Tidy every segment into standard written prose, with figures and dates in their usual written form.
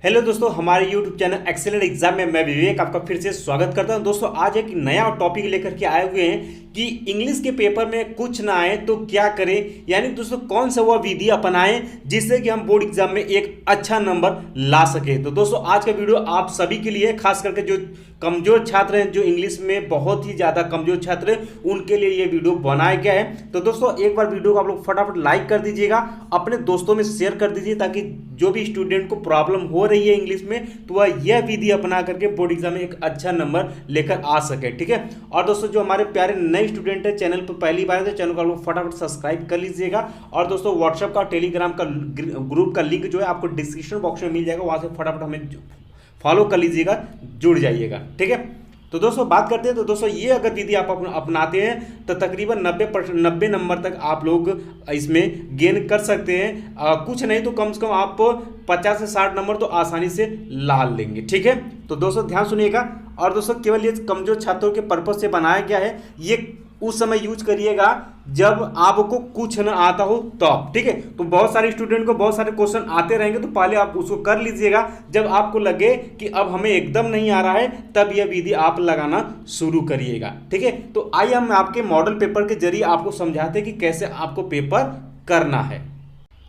Hello दोस्तों, हमारे YouTube channel excellent exam में मैं विवेक आपका फिर से स्वागत करता हूं। दोस्तों आज एक नया टॉपिक लेकर के आए हुए हैं कि इंग्लिश के पेपर में कुछ ना आए तो क्या करें, यानी दोस्तों कौन सा वह विधि अपनाएं जिससे कि हम बोर्ड एग्जाम में एक अच्छा नंबर ला सके। तो दोस्तों आज का वीडियो आप सभी के लिए, खास करके जो कमजोर छात्र हैं, जो इंग्लिश में बहुत ही ज़्यादा कमजोर छात्र हैं, उनके लिए ये वीडियो बनाया गया है। तो दोस्तों एक बार वीडियो को आप लोग फटाफट लाइक कर दीजिएगा, अपने दोस्तों में शेयर कर दीजिए, ताकि जो भी स्टूडेंट को प्रॉब्लम हो रही है इंग्लिश में तो वह यह विधि अपना करके बोर्ड एग्जाम में एक अच्छा नंबर लेकर आ सके। ठीक है। और दोस्तों जो हमारे प्यारे नए स्टूडेंट है, चैनल पर पहली बार है तो चैनल को आप लोग फटाफट सब्सक्राइब कर लीजिएगा। और दोस्तों व्हाट्सएप का, टेलीग्राम का ग्रुप का लिंक जो है आपको डिस्क्रिप्शन बॉक्स में मिल जाएगा, वहां से फटाफट हमें फॉलो कर लीजिएगा, जुड़ जाइएगा। ठीक है। तो दोस्तों बात करते हैं। तो दोस्तों ये अगर विधि आप अपनाते हैं तो तकरीबन 90 नंबर तक आप लोग इसमें गेन कर सकते हैं। कुछ नहीं तो कम से कम आप 50 से 60 नंबर तो आसानी से ला लेंगे। ठीक है। तो दोस्तों ध्यान सुनिएगा। और दोस्तों केवल ये कमजोर छात्रों के पर्पज से बनाया गया है, ये उस समय यूज करिएगा जब आपको कुछ न आता हो तब। ठीक है। तो बहुत सारे स्टूडेंट को बहुत सारे क्वेश्चन आते रहेंगे, तो पहले आप उसको कर लीजिएगा। जब आपको लगे कि अब हमें एकदम नहीं आ रहा है, तब यह विधि आप लगाना शुरू करिएगा। ठीक है। तो आइए हम आपके मॉडल पेपर के जरिए आपको समझाते हैं कि कैसे आपको पेपर करना है।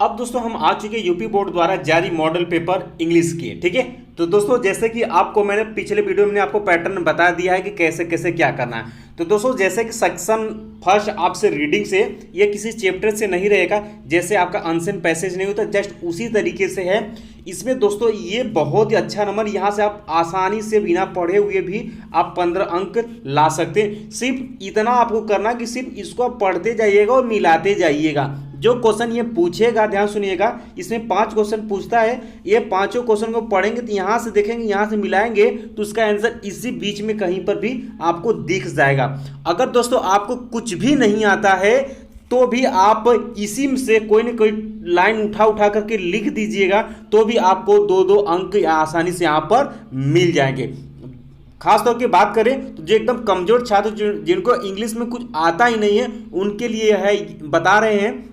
अब दोस्तों हम आ चुके यूपी बोर्ड द्वारा जारी मॉडल पेपर इंग्लिश के। ठीक है। तो दोस्तों जैसे कि आपको मैंने पिछले वीडियो में आपको पैटर्न बता दिया है कि कैसे कैसे क्या करना है। तो दोस्तों जैसे कि सेक्शन फर्स्ट आपसे रीडिंग से, ये किसी चैप्टर से नहीं रहेगा, जैसे आपका अनसेन पैसेज नहीं होता, जस्ट उसी तरीके से है। इसमें दोस्तों ये बहुत ही अच्छा नंबर, यहाँ से आप आसानी से बिना पढ़े हुए भी आप 15 अंक ला सकते हैं। सिर्फ इतना आपको करना कि सिर्फ इसको आप पढ़ते जाइएगा और मिलाते जाइएगा। जो क्वेश्चन ये पूछेगा, ध्यान सुनिएगा, इसमें 5 क्वेश्चन पूछता है। ये पांचों क्वेश्चन को पढ़ेंगे तो यहाँ से देखेंगे, यहाँ से मिलाएंगे तो उसका आंसर इसी बीच में कहीं पर भी आपको दिख जाएगा। अगर दोस्तों आपको कुछ भी नहीं आता है तो भी आप इसी से कोई ना कोई लाइन उठा करके लिख दीजिएगा, तो भी आपको 2-2 अंक आसानी से यहाँ पर मिल जाएंगे। खास तौर की बात करें तो जो एकदम कमजोर छात्र, जिनको इंग्लिश में कुछ आता ही नहीं है, उनके लिए है बता रहे हैं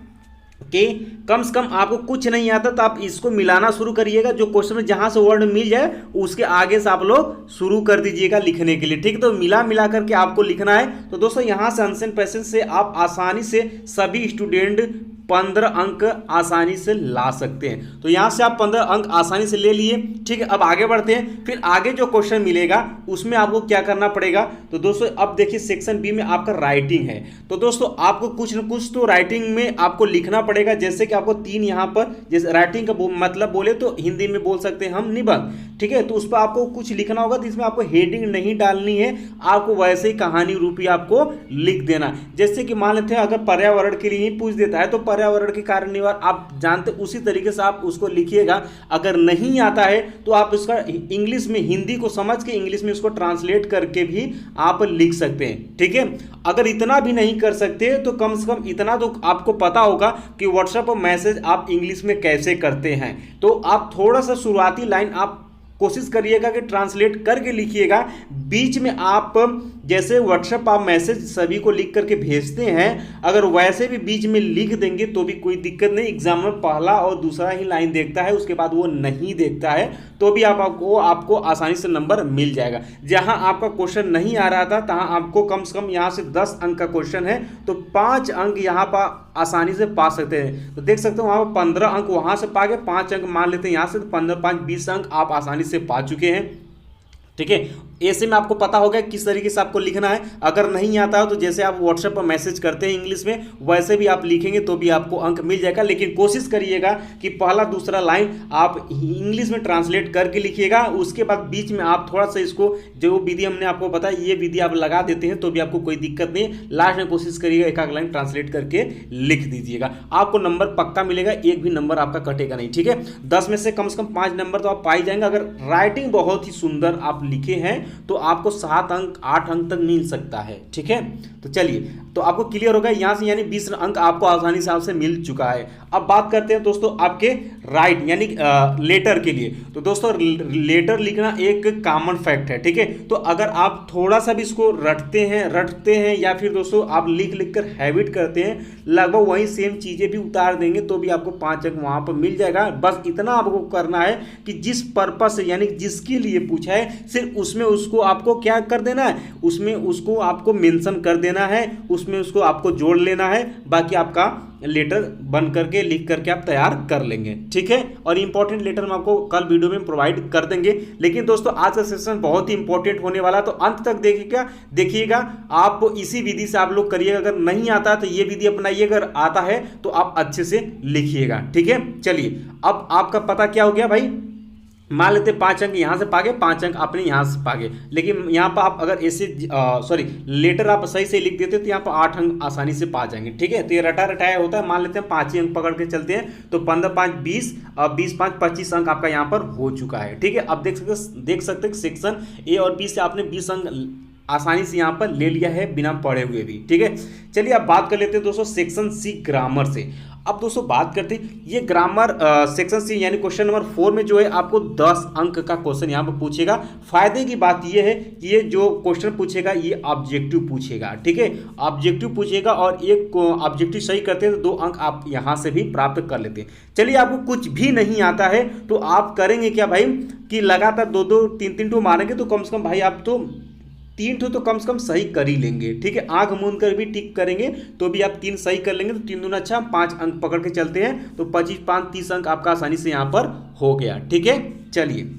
कि कम से कम आपको कुछ नहीं आता तो आप इसको मिलाना शुरू करिएगा। जो क्वेश्चन में जहां से वर्ड मिल जाए उसके आगे से आप लोग शुरू कर दीजिएगा लिखने के लिए। ठीक है। तो मिला करके आपको लिखना है। तो दोस्तों यहां से अनसेन पैसेज से आप आसानी से सभी स्टूडेंट 15 अंक आसानी से ला सकते हैं। तो यहां से आप 15 अंक आसानी से ले लिए। ठीक है। अब आगे बढ़ते हैं। फिर आगे जो क्वेश्चन मिलेगा उसमें आपको क्या करना पड़ेगा। तो दोस्तों अब देखिए सेक्शन बी में आपका राइटिंग है। तो दोस्तों आपको कुछ न कुछ तो राइटिंग में आपको लिखना पड़ेगा। जैसे कि आपको 3 यहाँ पर, जैसे राइटिंग का मतलब बोले तो हिंदी में बोल सकते हैं हम निबंध। ठीक है। तो उस पर आपको कुछ लिखना होगा। तो इसमें आपको हेडिंग नहीं डालनी है, आपको वैसे ही कहानी रूपी आपको लिख देना। जैसे कि मान लेते हैं अगर पर्यावरण के लिए ही पूछ देता है तो पर्यावरण के कारण निवार आप जानते, उसी तरीके से आप उसको लिखिएगा। अगर नहीं आता है तो आप इसका इंग्लिश में, हिंदी को समझ के इंग्लिश में उसको ट्रांसलेट करके भी आप लिख सकते हैं। ठीक है। अगर इतना भी नहीं कर सकते तो कम से कम इतना तो आपको पता होगा कि व्हाट्सएप पर मैसेज आप इंग्लिश में कैसे करते हैं। तो आप थोड़ा सा शुरुआती लाइन आप कोशिश करिएगा कि ट्रांसलेट करके लिखिएगा। बीच में आप जैसे व्हाट्सएप आप मैसेज सभी को लिख करके भेजते हैं, अगर वैसे भी बीच में लिख देंगे तो भी कोई दिक्कत नहीं। एग्जामिनर पहला और दूसरा ही लाइन देखता है, उसके बाद वो नहीं देखता है, तो भी आपको आसानी से नंबर मिल जाएगा। जहां आपका क्वेश्चन नहीं आ रहा था तहां आपको कम से कम यहां से 10 अंक का क्वेश्चन है तो 5 अंक यहां पर आसानी से पा सकते हैं। तो देख सकते हो वहां पर 15 अंक वहां से पा गए, 5 अंक मान लेते हैं यहां से, तो 15, 5, 20 अंक आप आसानी से पा चुके हैं। ठीक है। ऐसे में आपको पता होगा किस तरीके से आपको लिखना है। अगर नहीं आता हो तो जैसे आप व्हाट्सएप पर मैसेज करते हैं इंग्लिश में, वैसे भी आप लिखेंगे तो भी आपको अंक मिल जाएगा। लेकिन कोशिश करिएगा कि पहला दूसरा लाइन आप इंग्लिश में ट्रांसलेट करके लिखिएगा। उसके बाद बीच में आप थोड़ा सा इसको, जो विधि हमने आपको बताया, ये विधि आप लगा देते हैं तो भी आपको कोई दिक्कत नहीं। लास्ट में कोशिश करिएगा एक आध लाइन ट्रांसलेट करके लिख दीजिएगा, आपको नंबर पक्का मिलेगा, एक भी नंबर आपका कटेगा नहीं। ठीक है। 10 में से कम 5 नंबर तो आप पाई जाएंगे। अगर राइटिंग बहुत ही सुंदर आप लिखे हैं तो आपको 7 अंक 8 अंक तक मिल सकता है। ठीक है। तो चलिए तो आपको क्लियर होगा यहाँ से, यानी 20 अंक आपको आसानी से आपसे मिल चुका है। अब बात करते हैं दोस्तों आपके राइट यानी लेटर के लिए। तो दोस्तों लेटर लिखना एक कॉमन फैक्ट है, ठीक है। तो अगर आप थोड़ा सा भी इसको रटते हैं या फिर दोस्तों आप लिख कर हैबिट करते हैं, लगभग वही सेम चीजें भी उतार देंगे तो भी आपको 5 अंक वहां पर मिल जाएगा। बस इतना आपको करना है कि जिस पर्पस से यानी जिसके लिए पूछा है सिर्फ उसमें उसको आपको क्या कर देना है, उसमें उसको आपको मेंशन कर देना है, उसमें उसको आपको जोड़ लेना है। बाकी आपका लेटर बन करके लिख करके आप तैयार कर लेंगे, ठीक है। और इंपॉर्टेंट लेटर हम आपको कल वीडियो में प्रोवाइड कर देंगे। लेकिन दोस्तों आज का सेशन बहुत ही इंपॉर्टेंट होने वाला है, तो अंत तक देखिएगा। आप इसी विधि से आप लोग करिएगा, अगर नहीं आता तो ये विधि अपनाइए, अगर आता है तो आप अच्छे से लिखिएगा, ठीक है। चलिए अब आपका पता क्या हो गया भाई, मान लेते 5 अंक यहाँ से पागे, 5 अंक आपने यहाँ से पागे। लेकिन यहाँ पर आप अगर ऐसे लेटर आप सही से लिख देते तो यहाँ पर 8 अंक आसानी से पा जाएंगे, ठीक है। तो ये रटा रटाया होता है। मान लेते हैं 5 ही अंक पकड़ के चलते हैं, तो 15 5 20 और 20 5 25 अंक आपका यहाँ पर हो चुका है, ठीक है। अब देख सकते हैं सेक्शन ए और बी से आपने 20 अंक आसानी से यहाँ पर ले लिया है बिना पढ़े हुए भी, ठीक है। चलिए अब बात कर लेते हैं दोस्तों सेक्शन सी ग्रामर से। अब दोस्तों बात करते हैं ये ग्रामर सेक्शन सी यानी क्वेश्चन नंबर 4 में जो है आपको 10 अंक का क्वेश्चन यहाँ पर पूछेगा। फायदे की बात ये है कि ये जो क्वेश्चन पूछेगा ये ऑब्जेक्टिव पूछेगा, ठीक है। ऑब्जेक्टिव पूछेगा और एक ऑब्जेक्टिव सही करते हैं तो 2 अंक आप यहाँ से भी प्राप्त कर लेते हैं। चलिए आपको कुछ भी नहीं आता है तो आप करेंगे क्या भाई कि लगातार 2-2 3-3 टू मारेंगे तो कम से कम भाई आप तो 3 तो कम से कम सही कर ही लेंगे, ठीक है। आंख मूंद कर भी टिक करेंगे तो भी आप 3 सही कर लेंगे, तो 3 दूना अच्छा 5 अंक पकड़ के चलते हैं तो 25 5 30 अंक आपका आसानी से यहाँ पर हो गया, ठीक है। चलिए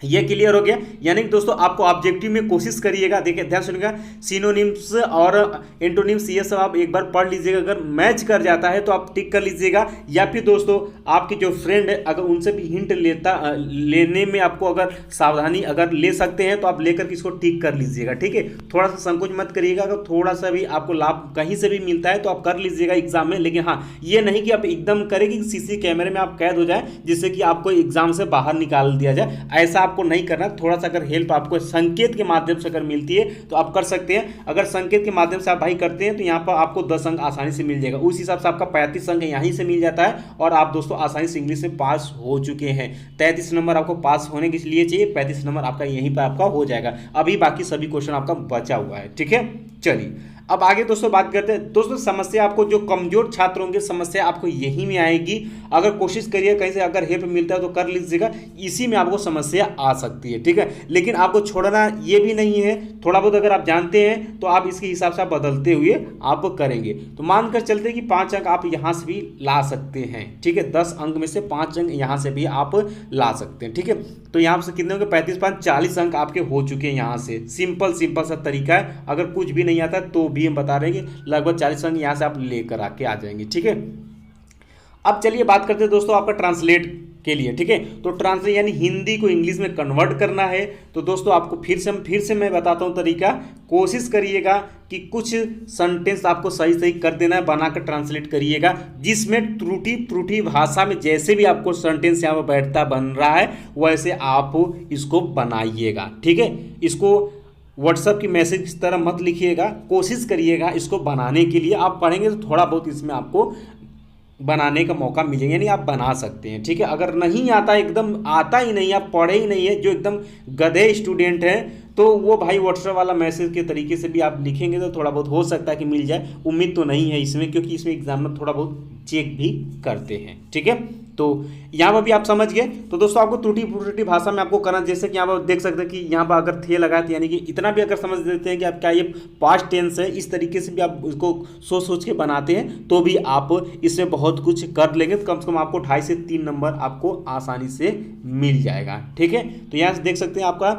ये क्लियर हो गया। यानी कि दोस्तों आपको ऑब्जेक्टिव में कोशिश करिएगा, देखिए ध्यान सुनिएगा, सिनोनिम्स और एंटोनिम्स ये सब आप एक बार पढ़ लीजिएगा। अगर मैच कर जाता है तो आप टिक कर लीजिएगा, या फिर दोस्तों आपके जो फ्रेंड है अगर उनसे भी हिंट लेने में आपको अगर सावधानी अगर ले सकते हैं तो आप लेकर के इसको टिक कर लीजिएगा, ठीक है। थोड़ा सा संकोच मत करिएगा, अगर थोड़ा सा भी आपको लाभ कहीं से भी मिलता है तो आप कर लीजिएगा एग्जाम में। लेकिन हाँ ये नहीं कि आप एकदम करेंगे सीसी कैमरे में आप कैद हो जाए जिससे कि आपको एग्जाम से बाहर निकाल दिया जाए, ऐसा आपको नहीं करना। थोड़ा सा अगर हेल्प आपको संकेत के माध्यम से अगर मिलती है तो आप कर सकते हैं। अगर संकेत के माध्यम से आप भाई करते हैं तो यहाँ पर आपको 10 अंक आसानी से मिल जाएगा। उस हिसाब से आपका 35 अंक यहीं से मिल जाता है और आप दोस्तों आसानी से इंग्लिश में पास हो चुके हैं। 33 नंबर आपको पास होने के लिए चाहिए, 35 नंबर आपका यहीं पर आपका हो जाएगा। अभी बाकी सभी क्वेश्चन आपका बचा हुआ है, ठीक है। चलिए अब आगे दोस्तों बात करते हैं। दोस्तों समस्या आपको जो कमजोर छात्र होंगे समस्या आपको यही में आएगी। अगर कोशिश करिए कहीं से अगर हेल्प मिलता है तो कर लीजिएगा, इसी में आपको समस्या आ सकती है, ठीक है। लेकिन आपको छोड़ना ये भी नहीं है, थोड़ा बहुत अगर आप जानते हैं तो आप इसके हिसाब से आप बदलते हुए आप करेंगे। तो मानकर चलते हैं कि 5 अंक आप यहाँ से भी ला सकते हैं, ठीक है। 10 अंक में से 5 अंक यहाँ से भी आप ला सकते हैं, ठीक है। तो यहाँ से कितने होंगे 35 5 40 अंक आपके हो चुके हैं यहाँ से। सिंपल सा तरीका है, अगर कुछ भी नहीं आता तो भी हम बता रहे हैं कि लगभग 40 अंक यहाँ से आप लेकर आके आ जाएंगे, ठीक है। अब चलिए बात करते हैं दोस्तों आपका ट्रांसलेट के लिए, ठीक है। तो ट्रांसलेट यानी हिंदी को इंग्लिश में कन्वर्ट करना है। तो दोस्तों आपको फिर से मैं बताता हूं तरीका। कोशिश करिएगा कि कुछ सेंटेंस आपको सही कर देना है, बनाकर ट्रांसलेट करिएगा जिसमें त्रुटि भाषा में जैसे भी आपको सेंटेंस यहाँ पर बैठता बन रहा है वैसे आप इसको बनाइएगा, ठीक है। इसको व्हाट्सएप की मैसेज की तरह मत लिखिएगा, कोशिश करिएगा इसको बनाने के लिए। आप पढ़ेंगे तो थोड़ा बहुत इसमें आपको बनाने का मौका मिलेगा, यानी आप बना सकते हैं, ठीक है। अगर नहीं आता, एकदम आता ही नहीं, आप पढ़े ही नहीं है, जो एकदम गधे स्टूडेंट हैं तो वो भाई व्हाट्सएप वाला मैसेज के तरीके से भी आप लिखेंगे तो थोड़ा बहुत हो सकता है कि मिल जाए। उम्मीद तो नहीं है इसमें, क्योंकि इसमें एग्जाम में थोड़ा बहुत चेक भी करते हैं, ठीक है। तो यहाँ पर भी आप समझ गए। तो दोस्तों आपको त्रुटि भाषा में आपको करना, जैसे कि यहाँ पर देख सकते हैं कि यहाँ पर अगर थे लगा तो यानी कि इतना भी अगर समझ देते हैं कि आप क्या ये पास्ट टेंस है, इस तरीके से भी आप इसको सोच के बनाते हैं तो भी आप इसमें बहुत कुछ कर लेंगे। तो कम से कम आपको 2.5 से 3 नंबर आपको आसानी से मिल जाएगा, ठीक है। तो यहाँ से देख सकते हैं आपका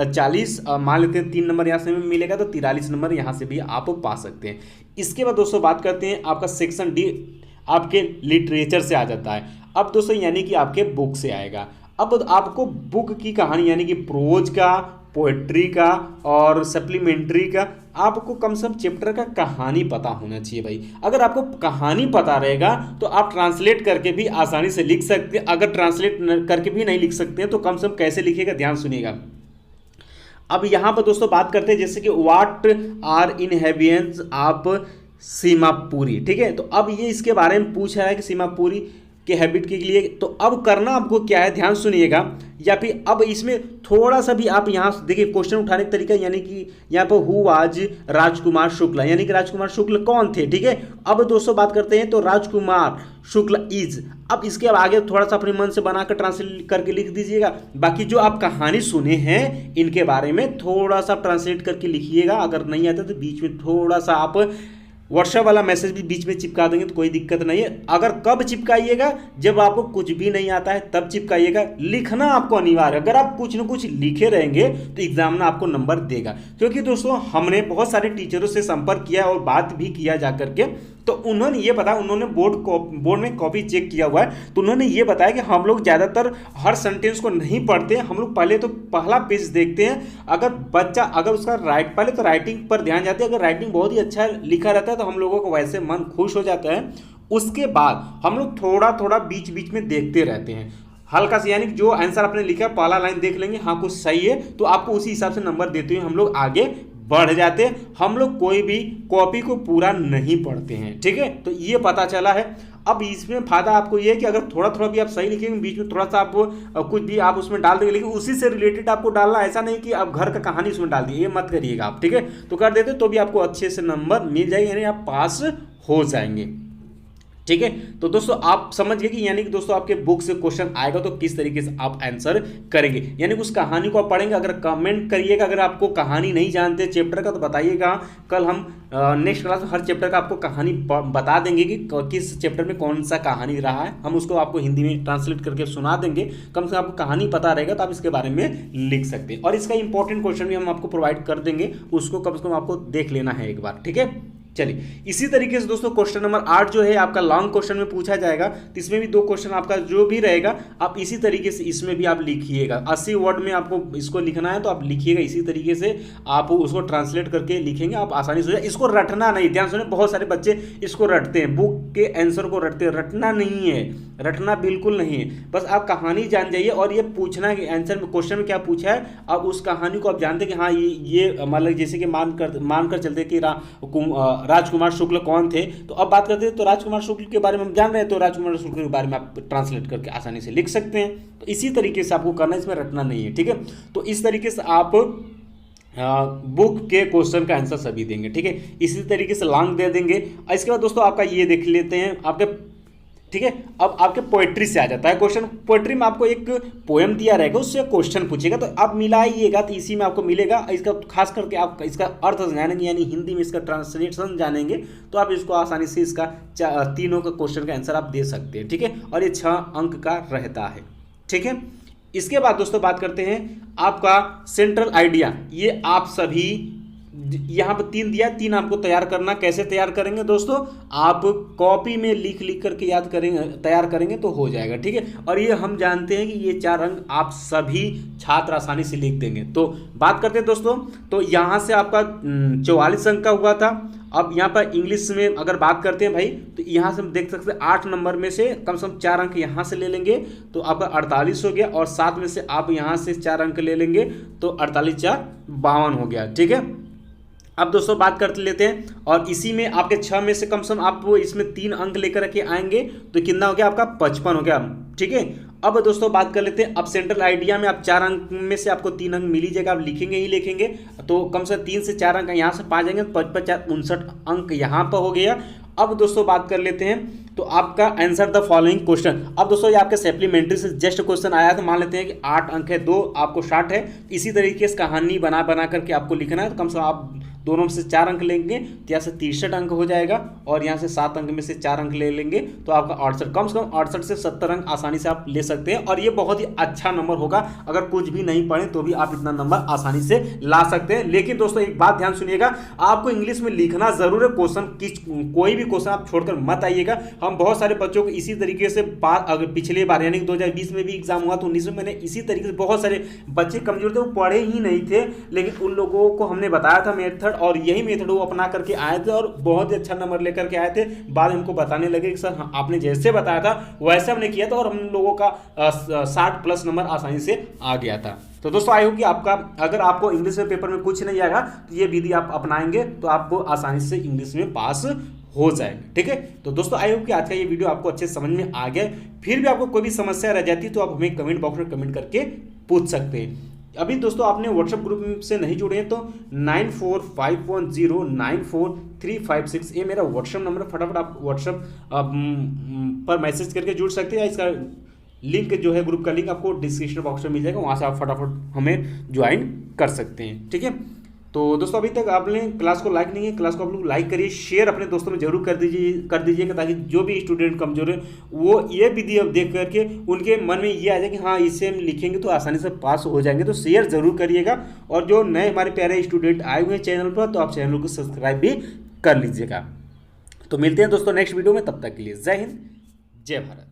40 मान लेते हैं 3 नंबर यहाँ से मिलेगा तो 43 नंबर यहाँ से भी आप पा सकते हैं। इसके बाद दोस्तों बात करते हैं आपका सेक्शन डी आपके लिटरेचर से आ जाता है। अब दोस्तों यानी कि आपके बुक से आएगा। अब आपको बुक की कहानी यानी कि प्रोज का, पोएट्री का और सप्लीमेंट्री का आपको कम से कम चैप्टर का कहानी पता होना चाहिए भाई। अगर आपको कहानी पता रहेगा तो आप ट्रांसलेट करके भी आसानी से लिख सकते हैं। अगर ट्रांसलेट करके भी नहीं लिख सकते हैं तो कम से कम कैसे लिखेगा, ध्यान सुनिएगा। अब यहाँ पर दोस्तों बात करते हैं जैसे कि व्हाट आर इनहेबिटेंट्स ऑफ सीमा पूरी। ठीक है, तो अब ये इसके बारे में पूछ रहा है कि सीमा पूरी के हैबिट के लिए, तो अब करना आपको क्या है, ध्यान सुनिएगा। या फिर अब इसमें थोड़ा सा भी आप यहाँ देखिए क्वेश्चन उठाने का तरीका, यानी कि यहाँ पर हु आज राजकुमार शुक्ला, यानी कि राजकुमार शुक्ल कौन थे। ठीक है, अब दोस्तों बात करते हैं, तो राजकुमार शुक्ल इज, अब इसके आगे थोड़ा सा अपने मन से बनाकर ट्रांसलेट करके लिख दीजिएगा। बाकी जो आप कहानी सुने हैं इनके बारे में थोड़ा सा ट्रांसलेट करके लिखिएगा, अगर नहीं आता तो बीच में थोड़ा सा आप व्हाट्सएप वाला मैसेज भी बीच में चिपका देंगे तो कोई दिक्कत नहीं है। अगर कब चिपकाइएगा, जब आपको कुछ भी नहीं आता है तब चिपकाइएगा। लिखना आपको अनिवार्य, अगर आप कुछ न कुछ लिखे रहेंगे तो एग्जाम में आपको नंबर देगा। क्योंकि दोस्तों हमने बहुत सारे टीचरों से संपर्क किया और बात भी किया जा करके, तो उन्होंने ये बताया, उन्होंने बोर्ड में कॉपी चेक किया हुआ है, तो उन्होंने ये बताया कि हम लोग ज़्यादातर हर सेंटेंस को नहीं पढ़ते हैं, हम लोग पहले तो पहला पेज देखते हैं। अगर बच्चा अगर उसका पहले तो राइटिंग पर ध्यान जाते हैं, अगर राइटिंग बहुत ही अच्छा लिखा रहता है तो हम लोगों को वैसे मन खुश हो जाता है। उसके बाद हम लोग थोड़ा थोड़ा बीच बीच में देखते रहते हैं हल्का सा, यानी जो आंसर आपने लिखा है पहला लाइन देख लेंगे, हाँ कुछ सही है तो आपको उसी हिसाब से नंबर देते हुए हम लोग आगे बढ़ जाते हैं। हम लोग कोई भी कॉपी को पूरा नहीं पढ़ते हैं। ठीक है, तो ये पता चला है। अब इसमें फायदा आपको ये है कि अगर थोड़ा थोड़ा भी आप सही लिखेंगे, बीच में थोड़ा सा आप कुछ भी आप उसमें डाल देंगे, लेकिन उसी से रिलेटेड आपको डालना, ऐसा नहीं कि आप घर का कहानी उसमें डाल दिए, ये मत करिएगा आप। ठीक है, तो कर देते तो भी आपको अच्छे से नंबर मिल जाएंगे, यानी आप पास हो जाएंगे। ठीक है, तो दोस्तों आप समझ गए कि यानी कि दोस्तों आपके बुक से क्वेश्चन आएगा तो किस तरीके से आप आंसर करेंगे, यानी कि उस कहानी को आप पढ़ेंगे। अगर कमेंट करिएगा, अगर आपको कहानी नहीं जानते चैप्टर का तो बताइएगा, कल हम नेक्स्ट क्लास में हर चैप्टर का आपको कहानी बता देंगे कि किस चैप्टर में कौन सा कहानी रहा है, हम उसको आपको हिंदी में ट्रांसलेट करके सुना देंगे। कम से कम आपको कहानी पता रहेगा तो आप इसके बारे में लिख सकते हैं, और इसका इंपॉर्टेंट क्वेश्चन भी हम आपको प्रोवाइड कर देंगे, उसको कम से कम आपको देख लेना है एक बार। ठीक है, चलिए इसी तरीके से दोस्तों क्वेश्चन नंबर 8 जो है आपका लॉन्ग क्वेश्चन में पूछा जाएगा, तो इसमें भी 2 क्वेश्चन आपका जो भी रहेगा आप इसी तरीके से इसमें भी आप लिखिएगा। 80 वर्ड में आपको इसको लिखना है तो आप लिखिएगा इसी तरीके से, आप उसको ट्रांसलेट करके लिखेंगे, आप आसानी से। इसको रटना नहीं, ध्यान सुने, बहुत सारे बच्चे इसको रटते हैं, बुक के आंसर को रटते हैं, रटना नहीं है, रटना बिल्कुल नहीं है। बस आप कहानी जान जाइए और ये पूछना है कि आंसर में क्वेश्चन में क्या पूछा है, अब उस कहानी को आप जानते कि हाँ ये मतलब जैसे कि मानकर चलते कि राजकुमार शुक्ल कौन थे। तो अब बात करते हैं, तो राजकुमार शुक्ल के बारे में हम जान रहे हैं, तो राजकुमार शुक्ल के बारे में आप ट्रांसलेट करके आसानी से लिख सकते हैं। तो इसी तरीके से आपको करना है, इसमें रटना नहीं है। ठीक है, तो इस तरीके से आप बुक के क्वेश्चन का आंसर सभी देंगे। ठीक है, इसी तरीके से लॉन्ग दे देंगे। इसके बाद दोस्तों आपका ये देख लेते हैं आपके, ठीक है, अब आपके पोएट्री से आ जाता है क्वेश्चन। पोएट्री में आपको एक पोएम दिया रहेगा, उससे क्वेश्चन पूछेगा, तो आप मिलाइएगा तो इसी में आपको मिलेगा। इसका खास करके आप इसका अर्थ जानेंगे, यानी हिंदी में इसका ट्रांसलेशन जानेंगे, तो आप इसको आसानी से इसका तीनों का क्वेश्चन का आंसर आप दे सकते हैं। ठीक है, और ये 6 अंक का रहता है। ठीक है, इसके बाद दोस्तों बात करते हैं आपका सेंट्रल आइडिया। ये आप सभी यहाँ पर 3 दिया, 3 आपको तैयार करना। कैसे तैयार करेंगे दोस्तों, आप कॉपी में लिख करके याद करेंगे, तैयार करेंगे तो हो जाएगा। ठीक है, और ये हम जानते हैं कि ये 4 अंक आप सभी छात्र आसानी से लिख देंगे। तो बात करते हैं दोस्तों, तो यहाँ से आपका 44 अंक का हुआ था। अब यहाँ पर इंग्लिश में अगर बात करते हैं भाई, तो यहाँ से हम देख सकते हैं 8 नंबर में से कम 4 अंक यहाँ से ले लेंगे तो आपका 48 हो गया, और 7 में से आप यहाँ से 4 अंक ले लेंगे तो 48 4 52 हो गया। ठीक है, अब दोस्तों बात कर लेते हैं, और इसी में आपके 6 में से कम से कम आप इसमें 3 अंक लेकर के आएंगे तो कितना हो गया आपका 55 हो गया। ठीक है, अब दोस्तों बात कर लेते हैं, अब सेंट्रल आइडिया में आप 4 अंक में से आपको 3 अंक मिल ही जाएगा, आप लिखेंगे ही लिखेंगे, तो कम से कम 3 से 4 अंक यहाँ से पा जाएंगे, 55 4 59 अंक यहाँ पर हो गया। अब दोस्तों बात कर लेते हैं, तो आपका आंसर द फॉलोइंग क्वेश्चन। अब दोस्तों ये आपके सप्लीमेंट्री से जस्ट क्वेश्चन आया, तो मान लेते हैं कि 8 अंक है, 2 आपको 60 है। इसी तरीके से कहानी बना करके आपको लिखना है, तो कम से कम आप दोनों में से 4 अंक लेंगे तो यहाँ से 63 अंक हो जाएगा, और यहाँ से 7 अंक में से 4 अंक ले लेंगे तो आपका 68, कम से कम 68 से 70 अंक आसानी से आप ले सकते हैं। और ये बहुत ही अच्छा नंबर होगा, अगर कुछ भी नहीं पढ़े तो भी आप इतना नंबर आसानी से ला सकते हैं। लेकिन दोस्तों एक बात ध्यान सुनिएगा, आपको इंग्लिश में लिखना जरूर है, क्वेश्चन कोई भी क्वेश्चन आप छोड़कर मत आइएगा। हम बहुत सारे बच्चों को इसी तरीके से अगर पिछले बार यानी 2020 में भी एग्जाम हुआ तो 19 में मैंने इसी तरीके से बहुत सारे बच्चे कमजोर थे, वो पढ़े ही नहीं थे, लेकिन उन लोगों को हमने बताया था मेथड, और यही मेथड वो अपना करके आए थे और बहुत ही अच्छा नंबर लेकर के आए थे। बाद में हमको बताने लगे कि सर आपने जैसे बताया था वैसे हमने किया था, और हम लोगों का 60+ नंबर आसानी से आ गया था। तो दोस्तों आई होप कि आपका, अगर आपको इंग्लिश में पेपर में कुछ नहीं आएगा तो ये विधि आप अपनाएंगे तो आपको आसानी से इंग्लिश में पास हो जाएगा। ठीक है, तो दोस्तों आई होप कि आज का ये वीडियो आपको अच्छे समझ में आ गया। फिर भी आपको कोई भी समस्या रह जाती है तो आप हमें कमेंट बॉक्स में कमेंट करके पूछ सकते हैं। अभी दोस्तों आपने व्हाट्सएप ग्रुप से नहीं जुड़े हैं तो 9451094356 ये मेरा व्हाट्सएप नंबर, फटाफट आप व्हाट्सएप पर मैसेज करके जुड़ सकते हैं। इसका लिंक जो है, ग्रुप का लिंक आपको डिस्क्रिप्शन बॉक्स में मिल जाएगा, वहाँ से आप फटाफट हमें ज्वाइन कर सकते हैं। ठीक है, तो दोस्तों अभी तक आपने क्लास को लाइक नहीं है, क्लास को आप लोग लाइक करिए, शेयर अपने दोस्तों में जरूर कर दीजिएगा ताकि जो भी स्टूडेंट कमजोर है वो ये विधि अब देख करके उनके मन में ये आ जाए कि हाँ इसे हम लिखेंगे तो आसानी से पास हो जाएंगे। तो शेयर जरूर करिएगा, और जो नए हमारे प्यारे स्टूडेंट आए हुए हैं चैनल पर तो आप चैनल को सब्सक्राइब भी कर लीजिएगा। तो मिलते हैं दोस्तों नेक्स्ट वीडियो में, तब तक के लिए जय हिंद, जय भारत।